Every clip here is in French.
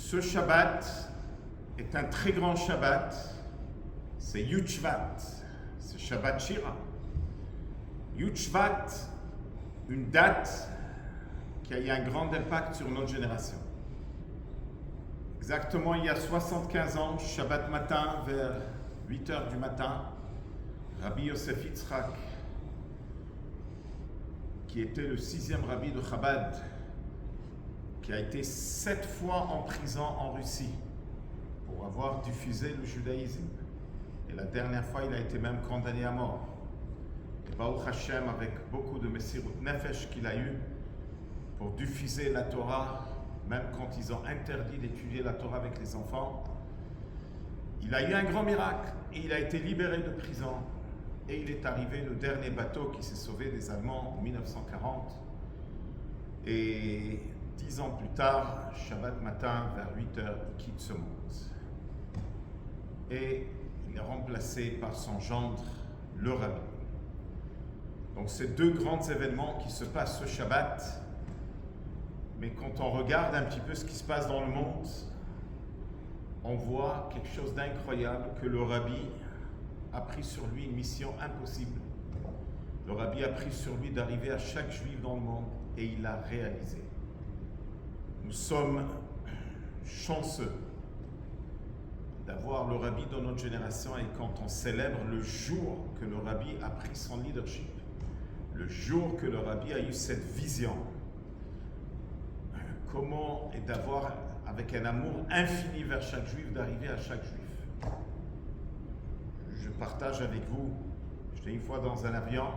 Ce Shabbat est un très grand Shabbat. C'est Yud Shvat. C'est Shabbat Shira. Yud Shvat, une date qui a eu un grand impact sur notre génération. Exactement il y a 75 ans, Shabbat matin, vers 8 h du matin, Rabbi Yosef Yitzhak, qui était le 6e rabbi de Chabad, qui a été 7 fois en prison en Russie pour avoir diffusé le judaïsme. Et la dernière fois, il a été même condamné à mort. Et Baruch Hashem, avec beaucoup de Messirut Nefesh qu'il a eu pour diffuser la Torah, même quand ils ont interdit d'étudier la Torah avec les enfants, il a eu un grand miracle et il a été libéré de prison. Et il est arrivé le dernier bateau qui s'est sauvé des Allemands en 1940. Et 10 ans plus tard, Shabbat matin, vers 8 h, il quitte ce monde. Et il est remplacé par son gendre, le rabbi. Donc c'est deux grands événements qui se passent ce Shabbat. Mais quand on regarde un petit peu ce qui se passe dans le monde, on voit quelque chose d'incroyable que le rabbi a pris sur lui une mission impossible. Le rabbi a pris sur lui d'arriver à chaque juif dans le monde et il l'a réalisé. Nous sommes chanceux d'avoir le rabbi dans notre génération et quand on célèbre le jour que le rabbi a pris son leadership, le jour que le rabbi a eu cette vision, comment est d'avoir avec un amour infini vers chaque juif, d'arriver à chaque juif. Je partage avec vous, j'étais une fois dans un avion,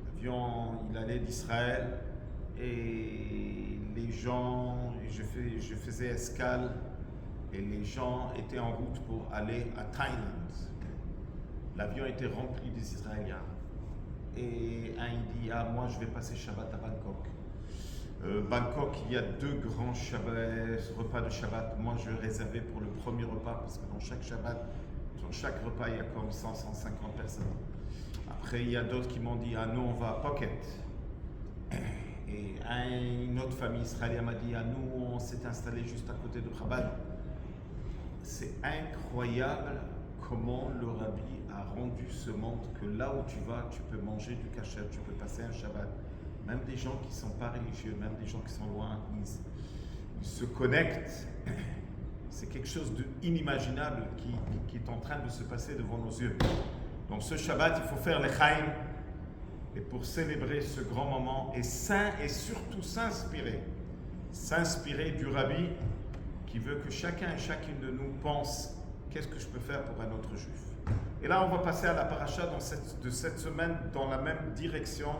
l'avion il allait d'Israël et les gens, je faisais escale et les gens étaient en route pour aller à Thaïlande. L'avion était rempli des Israéliens et un il dit moi je vais passer Shabbat à Bangkok. Bangkok, il y a 2 grands repas de Shabbat. Moi, je réservais pour le premier repas parce que dans chaque Shabbat, dans chaque repas, il y a comme 100-150 personnes. Après, il y a d'autres qui m'ont dit nous, on va à Pocket. Et une autre famille israélienne m'a dit nous, on s'est installé juste à côté de Chabad. C'est incroyable comment le rabbi a rendu ce monde que là où tu vas, tu peux manger du kasher, tu peux passer un Shabbat. Même des gens qui ne sont pas religieux, même des gens qui sont loin, ils se connectent. C'est quelque chose d'inimaginable qui est en train de se passer devant nos yeux. Donc ce Shabbat, il faut faire l'Echaim. Et pour célébrer ce grand moment, et surtout s'inspirer du Rabbi qui veut que chacun et chacune de nous pense qu'est-ce que je peux faire pour un autre juif. Et là, on va passer à la paracha de cette semaine dans la même direction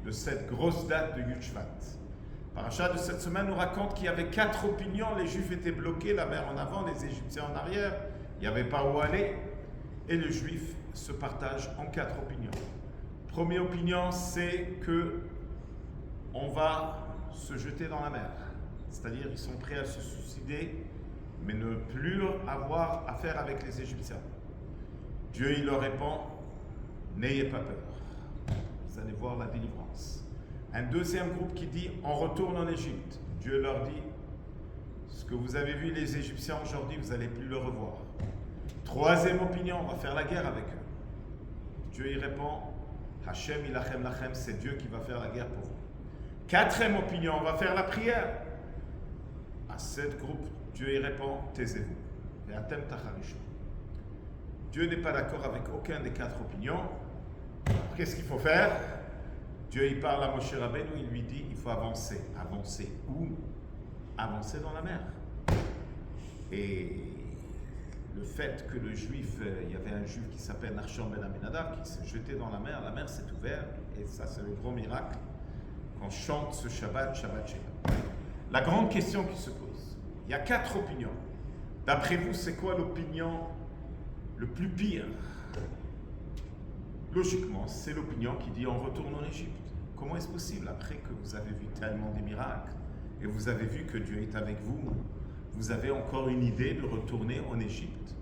de cette grosse date de Yud Shvat. Paracha de cette semaine nous raconte qu'il y avait 4 opinions. Les Juifs étaient bloqués, la mer en avant, les Égyptiens en arrière. Il n'y avait pas où aller. Et le Juif se partage en 4 opinions. Première opinion, c'est que on va se jeter dans la mer. C'est-à-dire qu'ils sont prêts à se suicider, mais ne plus avoir affaire avec les Égyptiens. Dieu, il leur répond, n'ayez pas peur. Vous allez voir la délivrance. Un deuxième groupe qui dit on retourne en Égypte. Dieu leur dit ce que vous avez vu les Égyptiens aujourd'hui, vous n'allez plus le revoir. Troisième opinion, on va faire la guerre avec eux. Dieu y répond Hashem ilachem lachem, c'est Dieu qui va faire la guerre pour vous. Quatrième opinion, on va faire la prière. À cet groupe, Dieu y répond taisez-vous. Et atem tacharishon. Dieu n'est pas d'accord avec aucun des 4 opinions. Qu'est-ce qu'il faut faire? Dieu il parle à Moshe Rabbeinu, il lui dit il faut avancer. Avancer où? Avancer dans la mer. Et le fait que le juif, il y avait un juif qui s'appelle Nachshon ben Aminadav qui s'est jeté dans la mer s'est ouverte et ça c'est le gros miracle qu'on chante ce Shabbat Shira. La grande question qui se pose, il y a 4 opinions. D'après vous, c'est quoi l'opinion le plus pire? Logiquement, c'est l'opinion qui dit on retourne en Égypte. Comment est-ce possible après que vous avez vu tellement des miracles et vous avez vu que Dieu est avec vous, vous avez encore une idée de retourner en Égypte?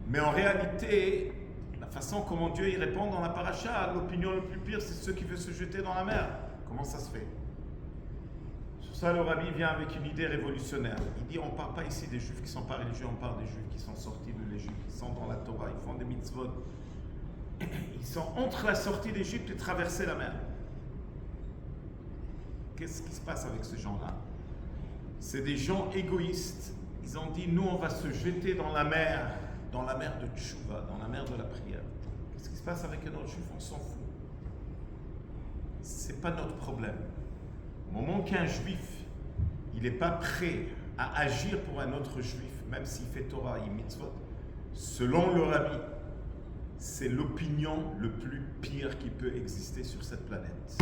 Mais en réalité, la façon comment Dieu y répond dans la paracha, l'opinion le plus pire, c'est ceux qui veulent se jeter dans la mer. Comment ça se fait? ça, le rabbi vient avec une idée révolutionnaire. Il dit, on ne parle pas ici des juifs qui ne sont pas religieux, on parle des juifs qui sont sortis de l'Égypte, qui sont dans la Torah, ils font des mitzvot. Ils sont entre la sortie d'Égypte et traverser la mer. Qu'est-ce qui se passe avec ces gens-là? C'est des gens égoïstes. Ils ont dit, nous, on va se jeter dans la mer de Tchouva, dans la mer de la prière. Qu'est-ce qui se passe avec un autre juif? On s'en fout. Ce n'est pas notre problème. Au moment qu'un juif, il n'est pas prêt à agir pour un autre juif, même s'il fait Torah et mitzvot, selon le rabbi, c'est l'opinion le plus pire qui peut exister sur cette planète.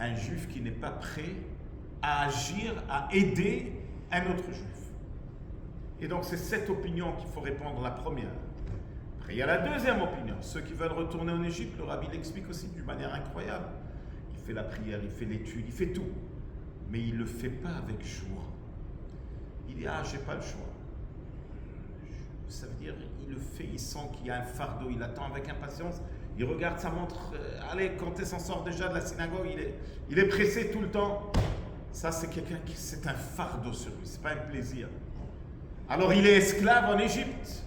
Un juif qui n'est pas prêt à agir, à aider un autre juif. Et donc c'est cette opinion qu'il faut répondre, la première. Après il y a la deuxième opinion, ceux qui veulent retourner en Égypte, le rabbi l'explique aussi d'une manière incroyable. Il fait la prière, il fait l'étude, il fait tout. Mais il ne le fait pas avec joie. Il dit, j'ai pas le choix. Ça veut dire, il le fait, il sent qu'il y a un fardeau, il attend avec impatience, il regarde sa montre, allez, quand il s'en sort déjà de la synagogue, il est pressé tout le temps. Ça, c'est quelqu'un qui, c'est un fardeau sur lui, c'est pas un plaisir. Alors, il est esclave en Égypte.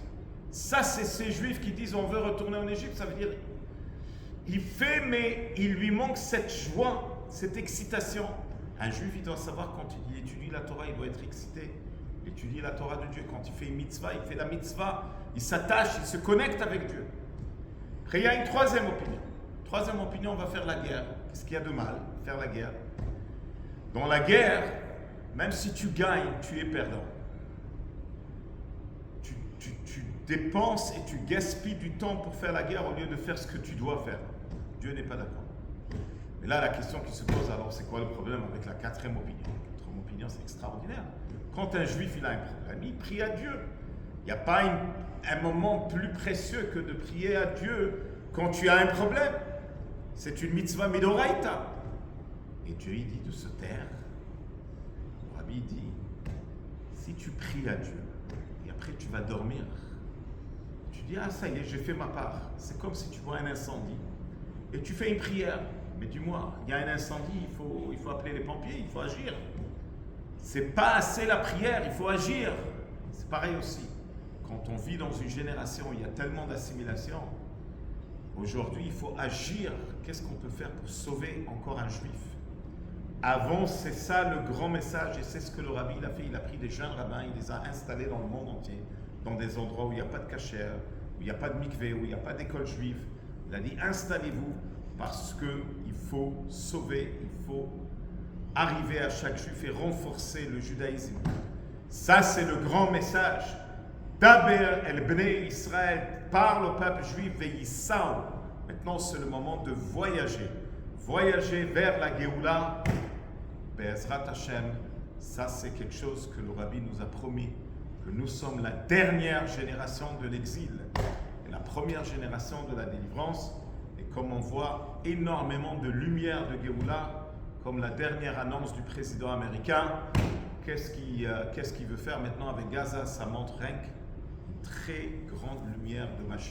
Ça, c'est ces juifs qui disent, on veut retourner en Égypte, ça veut dire, il fait, mais il lui manque cette joie, cette excitation. Un juif, il doit savoir quand il étudie la Torah, il doit être excité. Il étudie la Torah de Dieu. Quand il fait une mitzvah, il fait la mitzvah, il s'attache, il se connecte avec Dieu. Après, il y a une troisième opinion. Troisième opinion, on va faire la guerre. Qu'est-ce qu'il y a de mal? Faire la guerre. Dans la guerre, même si tu gagnes, tu es perdant. Tu dépenses et tu gaspilles du temps pour faire la guerre au lieu de faire ce que tu dois faire. Dieu n'est pas d'accord. Mais là, la question qui se pose, alors, c'est quoi le problème avec la quatrième opinion? La quatrième opinion, c'est extraordinaire. Quand un juif il a un problème, il prie à Dieu. Il n'y a pas un moment plus précieux que de prier à Dieu quand tu as un problème. C'est une mitzvah midoraita. Et Dieu, il dit de se taire. Le rabbi dit, si tu pries à Dieu, et après tu vas dormir, tu dis, ça y est, j'ai fait ma part. C'est comme si tu vois un incendie, et tu fais une prière. Mais dis-moi, il y a un incendie, il faut appeler les pompiers, il faut agir. C'est pas assez la prière, il faut agir. C'est pareil aussi. Quand on vit dans une génération où il y a tellement d'assimilation, aujourd'hui il faut agir. Qu'est-ce qu'on peut faire pour sauver encore un juif? Avant, c'est ça le grand message, et c'est ce que le rabbi il a fait. Il a pris des jeunes rabbins, il les a installés dans le monde entier, dans des endroits où il n'y a pas de kasher, où il n'y a pas de mikvé, où il n'y a pas d'école juive. Il a dit, installez-vous, parce qu'il faut sauver, il faut arriver à chaque juif et renforcer le judaïsme. Ça, c'est le grand message. Daber el bnei Israël, parle au peuple juif, ve'yissaou. Maintenant, c'est le moment de voyager. Voyager vers la Géoula. Be'ezrat Hashem, ça, c'est quelque chose que le rabbi nous a promis, que nous sommes la dernière génération de l'exil et la première génération de la délivrance. Et comme on voit énormément de lumière de Géoula, comme la dernière annonce du président américain, qu'est-ce qu'il veut faire maintenant avec Gaza? Ça montre rien qu'une très grande lumière de Mashiach.